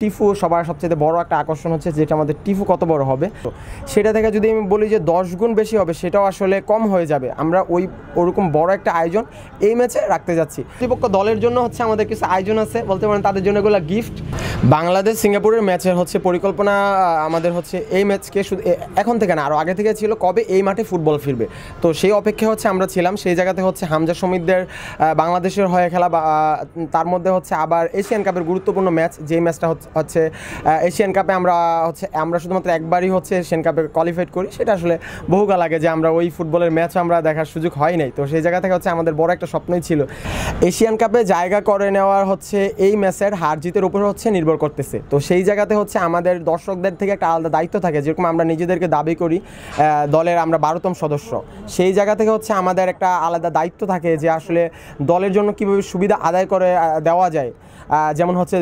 টিফু সবার সবচেয়ে বড় একটা আকর্ষণ হচ্ছে যেটা আমাদের টিফু কত বড় হবে, তো সেটা থেকে যদি আমি বলি যে 10 গুণ বেশি হবে সেটাও আসলে কম হয়ে যাবে। আমরা ওরকম বড় একটা আয়োজন এই ম্যাচে রাখতে যাচ্ছি। প্রতিপক্ষ দলের জন্য হচ্ছে আমাদের কিছু আয়োজন আছে, বলতে পারেন তাদের জন্য এগুলো গিফট। বাংলাদেশ সিঙ্গাপুরের ম্যাচের হচ্ছে পরিকল্পনা আমাদের হচ্ছে এই ম্যাচকে শুধু এখন থেকে না, আরও আগে থেকে ছিল কবে এই মাঠে ফুটবল ফিরবে, তো সেই অপেক্ষা হচ্ছে আমরা ছিলাম। সেই জায়গাতে হচ্ছে হামজা সমিতদের বাংলাদেশের হয়ে খেলা, তার মধ্যে হচ্ছে আবার এশিয়ান কাপের গুরুত্বপূর্ণ ম্যাচ, যেই ম্যাচটা হচ্ছে এশিয়ান কাপে আমরা শুধুমাত্র একবারই হচ্ছে এশিয়ান কাপে কোয়ালিফাইড করি। সেটা আসলে বহুকাল আগে যে আমরা ওই ফুটবলের ম্যাচ আমরা দেখার সুযোগ হয় নাই, তো সেই জায়গা থেকে হচ্ছে আমাদের বড় একটা স্বপ্নই ছিল এশিয়ান কাপে জায়গা করে নেওয়ার। হচ্ছে এই ম্যাচের হার জিতের উপর হচ্ছে নির্ভর করতেছে, তো সেই জায়গাতে হচ্ছে আমাদের দর্শকদের থেকে একটা আলাদা দায়িত্ব থাকে। যেরকম আমরা নিজেদেরকে দাবি করি দলের আমরা 12তম সদস্য, সেই জায়গা থেকে হচ্ছে আমাদের একটা আলাদা দায়িত্ব থাকে যে আসলে দলের জন্য কীভাবে সুবিধা আদায় করে দেওয়া যায়। যেমন হচ্ছে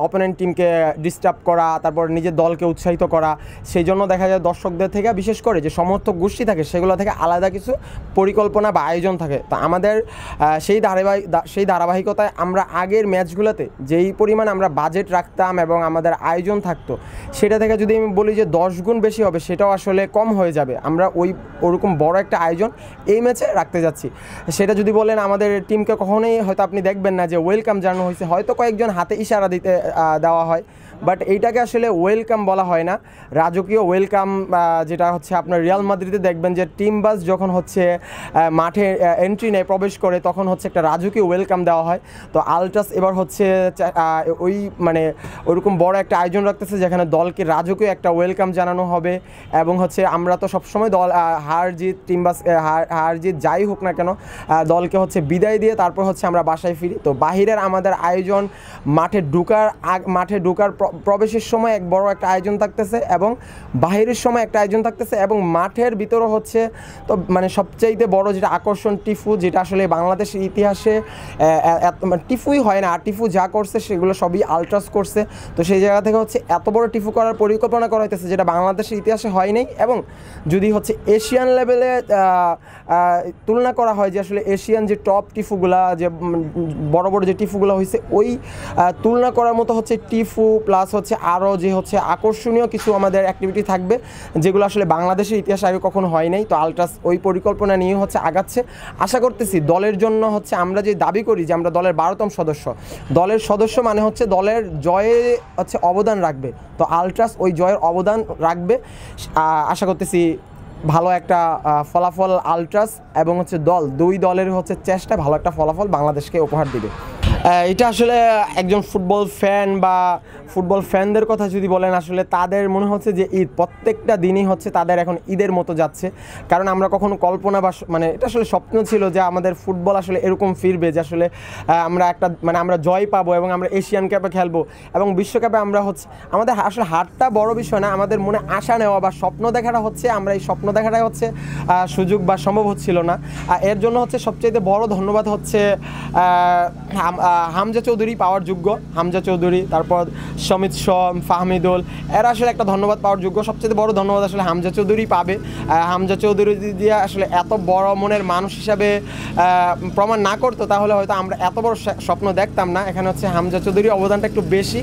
অপোনেন্ট টিমকে ডিস্টার্ব করা, তারপর নিজের দলকে উৎসাহিত করা। সেই জন্য দেখা যায় দর্শকদের থেকে, বিশেষ করে যে সমর্থক গোষ্ঠী থাকে সেগুলো থেকে আলাদা কিছু পরিকল্পনা বা আয়োজন থাকে। তো আমাদের সেই ধারাবাহিকতায় আমরা আগের ম্যাচগুলোতে যেই পরিমাণ আমরা বাজেট রাখতাম এবং আমাদের আয়োজন থাকতো, সেটা থেকে যদি আমি বলি যে 10 গুণ বেশি হবে সেটাও আসলে কম হয়ে যাবে। আমরা ওরকম বড় একটা আয়োজন এই ম্যাচে রাখতে যাচ্ছি। সেটা যদি বলেন আমাদের টিমকে কখনোই হয়তো আপনি দেখবেন না যে ওয়েলকাম জানানো হয়েছে, হয়তো কয়েকজন হাতে ইশারা দেওয়া হয়, বাট এইটাকে আসলে ওয়েলকাম বলা হয় না, রাজকীয় ওয়েলকাম। যেটা হচ্ছে আপনার রিয়াল মাদ্রিদে দেখবেন যে টিম বাস যখন হচ্ছে মাঠে এন্ট্রি নেয়, প্রবেশ করে, তখন হচ্ছে একটা রাজকীয় ওয়েলকাম দেওয়া হয়। তো আলট্রাস এবার হচ্ছে ওইরকম বড় একটা আয়োজন রাখতেছে যেখানে দলকে রাজকীয় একটা ওয়েলকাম জানানো হবে। এবং হচ্ছে আমরা তো সবসময় দল হার জিত যাই হোক না কেন দলকে হচ্ছে বিদায় দিয়ে তারপর হচ্ছে আমরা বাসায় ফিরি। তো বাহিরের আমাদের আয়োজন মাঠে ঢুকার প্রবেশের সময় এক বড় একটা আয়োজন থাকতেছে এবং বাহিরের সময় একটা আয়োজন থাকতেছে এবং মাঠের ভিতরে হচ্ছে তো সবচাইতে বড় যেটা আকর্ষণ টিফু, যেটা আসলে বাংলাদেশের ইতিহাসে টিফুই হয় না, আর টিফু যা করছে সেগুলো সবই আলট্রাস করছে। তো সেই জায়গা থেকে হচ্ছে এত বড় টিফু করার পরিকল্পনা করা হইতেছে যেটা বাংলাদেশের ইতিহাসে হয় নাই। এবং যদি হচ্ছে এশিয়ান লেভেলে তুলনা করা হয় যে আসলে এশিয়ান যে টপ টিফুগুলা, যে বড় বড় যে টিফুগুলো হয়েছে, ওই তুলনা করার মতো হচ্ছে টিফু প্লাস হচ্ছে আরও যে হচ্ছে আকর্ষণীয় কিছু আমাদের অ্যাক্টিভিটি থাকবে যেগুলো আসলে বাংলাদেশের ইতিহাসে আগে কখনো হয় নাই। তো আলট্রাস ওই পরিকল্পনা নিয়ে হচ্ছে আগাচ্ছে। আশা করতেছি দলের জন্য হচ্ছে আমরা যে দাবি করি যে আমরা দলের 12তম সদস্য, দলের সদস্য মানে হচ্ছে দলের জয়ে হচ্ছে অবদান রাখবে। তো আলট্রাস ওই জয়ের অবদান রাখবে। আশা করতেছি ভালো একটা ফলাফল আলট্রাস এবং হচ্ছে দুই দলের হচ্ছে চেষ্টা ভালো একটা ফলাফল বাংলাদেশকে উপহার দিবে। এটা আসলে একজন ফুটবল ফ্যান বা ফুটবল ফ্যানদের কথা যদি বলেন, আসলে তাদের মনে হচ্ছে যে ঈদ প্রত্যেকটা দিনই হচ্ছে তাদের এখন ঈদের মতো যাচ্ছে। কারণ আমরা কখনো কল্পনা বা এটা আসলে স্বপ্ন ছিল যে আমাদের ফুটবল আসলে এরকম ফিরবে যে আসলে আমরা আমরা জয় পাবো এবং আমরা এশিয়ান কাপে খেলবো এবং বিশ্বকাপে আমরা হচ্ছে আমাদের আসলে হারটা বড় বিষয় না, আমাদের মনে আশা নেওয়া বা স্বপ্ন দেখাটা হচ্ছে, আমরা এই স্বপ্ন দেখাটাই হচ্ছে সুযোগ বা সম্ভব হচ্ছিল না। এর জন্য হচ্ছে সবচেয়ে বড় ধন্যবাদ হচ্ছে হামজা চৌধুরী পাওয়ার যোগ্য, হামজা চৌধুরী, তারপর সমিত ফাহমিদুল, এরা আসলে একটা ধন্যবাদ পাওয়ার যোগ্য। সবচেয়ে বড় ধন্যবাদ আসলে হামজা চৌধুরী পাবে। হামজা চৌধুরী দিয়ে আসলে এত বড় মনের মানুষ হিসাবে প্রমাণ না করতো তাহলে হয়তো আমরা এত বড় স্বপ্ন দেখতাম না। এখানে হচ্ছে হামজা চৌধুরীর অবদানটা একটু বেশি।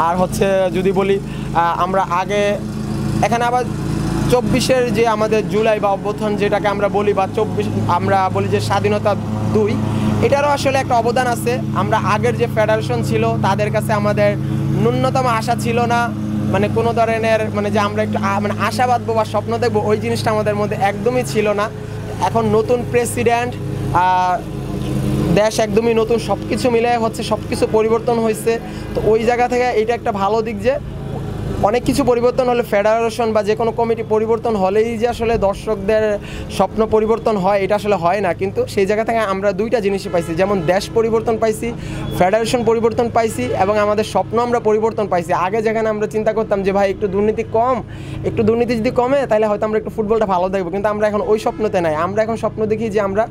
আর হচ্ছে যদি বলি আমরা আগে এখানে আবার 24-এর যে আমাদের জুলাই বা অভ্যুত্থান যেটাকে আমরা বলি, বা 24 আমরা বলি যে স্বাধীনতা 2, এটারও আসলে একটা অবদান আছে। আমরা আগের যে ফেডারেশন ছিল তাদের কাছে আমাদের ন্যূনতম আশা ছিল না, কোনো ধরনের যে আমরা একটু আশা বাঁধবো বা স্বপ্ন দেখবো, ওই জিনিসটা আমাদের মধ্যে একদমই ছিল না। এখন নতুন প্রেসিডেন্ট, দেশ একদমই নতুন, সব কিছু মিলে হচ্ছে সব কিছু পরিবর্তন হয়েছে। তো ওই জায়গা থেকে এটা একটা ভালো দিক যে অনেক কিছু পরিবর্তন হলে, ফেডারেশন বা যে কোনো কমিটি পরিবর্তন হলেই যে আসলে দর্শকদের স্বপ্ন পরিবর্তন হয়, এটা আসলে হয় না। কিন্তু সেই জায়গা থেকে আমরা দুইটা জিনিসই পাইছি, যেমন দেশ পরিবর্তন পাইছি, ফেডারেশন পরিবর্তন পাইছি এবং আমাদের স্বপ্ন আমরা পরিবর্তন পাইছি। আগে যেখানে আমরা চিন্তা করতাম যে ভাই একটু দুর্নীতি যদি কমে তাহলে হয়তো আমরা একটু ফুটবলটা ভালো দেখবো, কিন্তু আমরা এখন ওই স্বপ্নতে নাই। আমরা এখন স্বপ্ন দেখি যে আমরা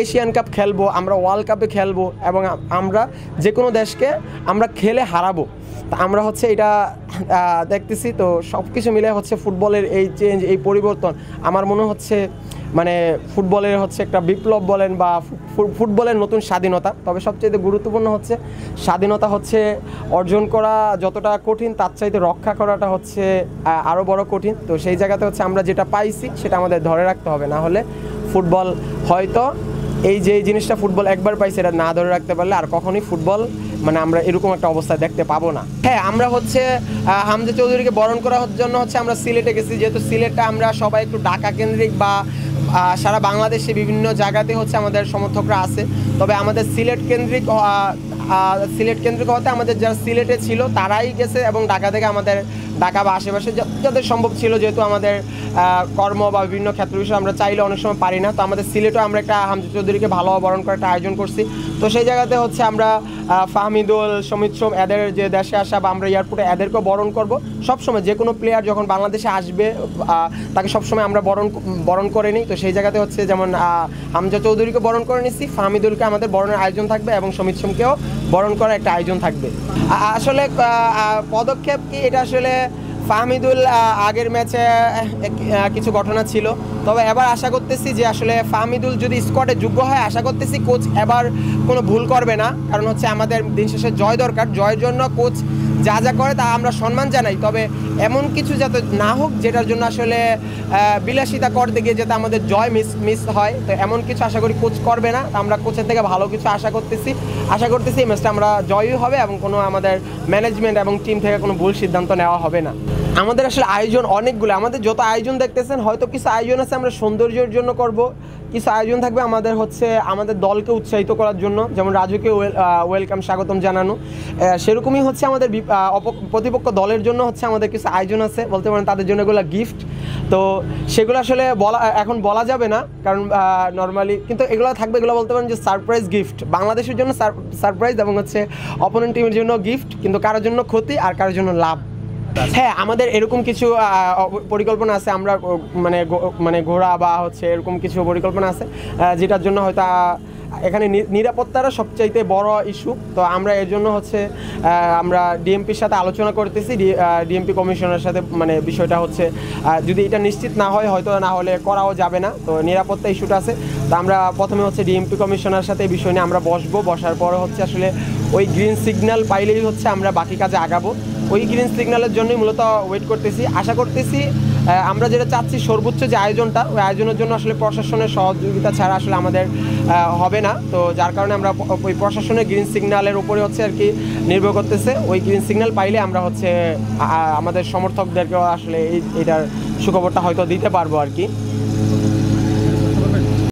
এশিয়ান কাপ খেলবো, আমরা ওয়ার্ল্ড কাপে খেলবো এবং আমরা যে কোনো দেশকে আমরা খেলে হারাবো। তো আমরা হচ্ছে এটা দেখতেছি। তো সব কিছু মিলে হচ্ছে ফুটবলের এই চেঞ্জ, এই পরিবর্তন আমার মনে হচ্ছে মানে ফুটবলের হচ্ছে একটা বিপ্লব বলেন বা ফুটবলের নতুন স্বাধীনতা। তবে সবচেয়ে গুরুত্বপূর্ণ হচ্ছে স্বাধীনতা হচ্ছে অর্জন করা যতটা কঠিন, তার চাইতে রক্ষা করাটা হচ্ছে আরও বড় কঠিন। তো সেই জায়গাতে হচ্ছে আমরা যেটা পাইছি সেটা আমাদের ধরে রাখতে হবে, না হলে ফুটবল হয়তো এই যে জিনিসটা ফুটবল একবার পাইছে এটা না ধরে রাখতে পারলে আর কখনোই ফুটবল মানে আমরা এরকম একটা অবস্থা দেখতে পাবো না। হ্যাঁ, আমরা হচ্ছে হামজা চৌধুরীকে বরণ করার জন্য হচ্ছে আমরা সিলেটে গেছি, যেহেতু সিলেটটা আমরা সবাই একটু ঢাকা কেন্দ্রিক বা সারা বাংলাদেশে বিভিন্ন জায়গাতে হচ্ছে আমাদের সমর্থকরা আছে। তবে আমাদের সিলেট কেন্দ্রিক হতে আমাদের যারা সিলেটে ছিল তারাই গেছে এবং ঢাকা থেকে আমাদের ঢাকা বা আশেপাশে যাদের সম্ভব ছিল, যেহেতু আমাদের কর্ম বা বিভিন্ন ক্ষেত্র বিষয়ে আমরা চাইলে অনেক সময় পারি না। তো আমাদের সিলেটেও আমরা একটা হামজা চৌধুরীকে ভালোভাবে বরণ করার একটা আয়োজন করছি। তো সেই জায়গাতে হচ্ছে আমরা ফাহমিদুল, সমিত সোম এদের যে দেশে আসা বা আমরা এয়ারপোর্টে এদেরকেও বরণ করব। সবসময় যে কোনো প্লেয়ার যখন বাংলাদেশে আসবে তাকে সবসময় আমরা বরণ করে নিই। তো সেই জায়গাতে হচ্ছে যেমন হামজা চৌধুরীকে বরণ করে নিচ্ছি, ফাহমিদুলকে আমাদের বরণের আয়োজন থাকবে এবং সমিত সোমকেও বরণ করার একটা আয়োজন থাকবে। আসলে পদক্ষেপ কি এটা, আসলে ফাহমিদুল আগের ম্যাচে কিছু ঘটনা ছিল, তবে এবার আশা করতেছি যে আসলে ফাহমিদুল যদি স্কোয়াডে যোগ্য হয় আশা করতেছি কোচ এবার কোনো ভুল করবে না। কারণ হচ্ছে আমাদের দিন শেষে জয় দরকার, জয়ের জন্য কোচ যা যা করে তা আমরা সম্মান জানাই। তবে এমন কিছু যাতে না হোক যেটার জন্য আসলে বিলাসিতা করতে গিয়ে যাতে আমাদের জয় মিস হয়, তো এমন কিছু আশা করি কোচ করবে না। আমরা কোচের থেকে ভালো কিছু আশা করতেছি এই ম্যাচটা আমরা জয়ই হবে এবং কোনো আমাদের ম্যানেজমেন্ট এবং টিম থেকে কোনো ভুল সিদ্ধান্ত নেওয়া হবে না। আমাদের আসলে আয়োজন অনেকগুলো, আমাদের যত আয়োজন দেখতেছেন হয়তো কিছু আয়োজন আছে আমরা সৌন্দর্যের জন্য করব, কিছু আয়োজন থাকবে আমাদের হচ্ছে আমাদের দলকে উৎসাহিত করার জন্য, যেমন রাজুকে ওয়েলকাম স্বাগতম জানানো, সেরকমই হচ্ছে আমাদের প্রতিপক্ষ দলের জন্য হচ্ছে আমাদের কিছু আয়োজন আছে, বলতে পারেন তাদের জন্য এগুলো গিফট। তো সেগুলো আসলে এখন বলা যাবে না, কারণ নর্মালি কিন্তু এগুলো থাকবে, এগুলো বলতে পারেন যে সারপ্রাইজ গিফট, বাংলাদেশের জন্য সারপ্রাইজ এবং হচ্ছে অপোনেন্ট টিমের জন্য গিফট, কিন্তু কারোর জন্য ক্ষতি আর কারোর জন্য লাভ। হ্যাঁ, আমাদের এরকম কিছু পরিকল্পনা আছে, আমরা মানে ঘোরা বা হচ্ছে এরকম কিছু পরিকল্পনা আছে যেটার জন্য হয়তো এখানে নিরাপত্তারও সবচাইতে বড় ইস্যু। তো আমরা এর জন্য হচ্ছে আমরা ডিএমপির সাথে আলোচনা করতেছি, ডিএমপি কমিশনের সাথে, মানে বিষয়টা হচ্ছে যদি এটা নিশ্চিত না হয় হয়তো না হলে করাও যাবে না। তো নিরাপত্তা ইস্যুটা আছে। তো আমরা প্রথমে হচ্ছে ডিএমপি কমিশনার সাথে এই বিষয় নিয়ে আমরা বসার পরে হচ্ছে আসলে ওই গ্রিন সিগন্যাল পাইলেই হচ্ছে আমরা বাকি কাজে আগাবো। ওই গ্রিন সিগন্যালের জন্যই মূলত ওয়েট করতেছি। আশা করতেছি আমরা যেটা চাচ্ছি সর্বোচ্চ যে আয়োজনটা, ওই আয়োজনের জন্য আসলে প্রশাসনের সহযোগিতা ছাড়া আসলে আমাদের হবে না। তো যার কারণে আমরা ওই প্রশাসনের গ্রিন সিগন্যালের উপরে হচ্ছে আর কি নির্ভর করতেছে। ওই গ্রিন সিগন্যাল পাইলে আমরা হচ্ছে আমাদের সমর্থকদেরকেও আসলে এইটার সুখবরটা হয়তো দিতে পারবো আর কি।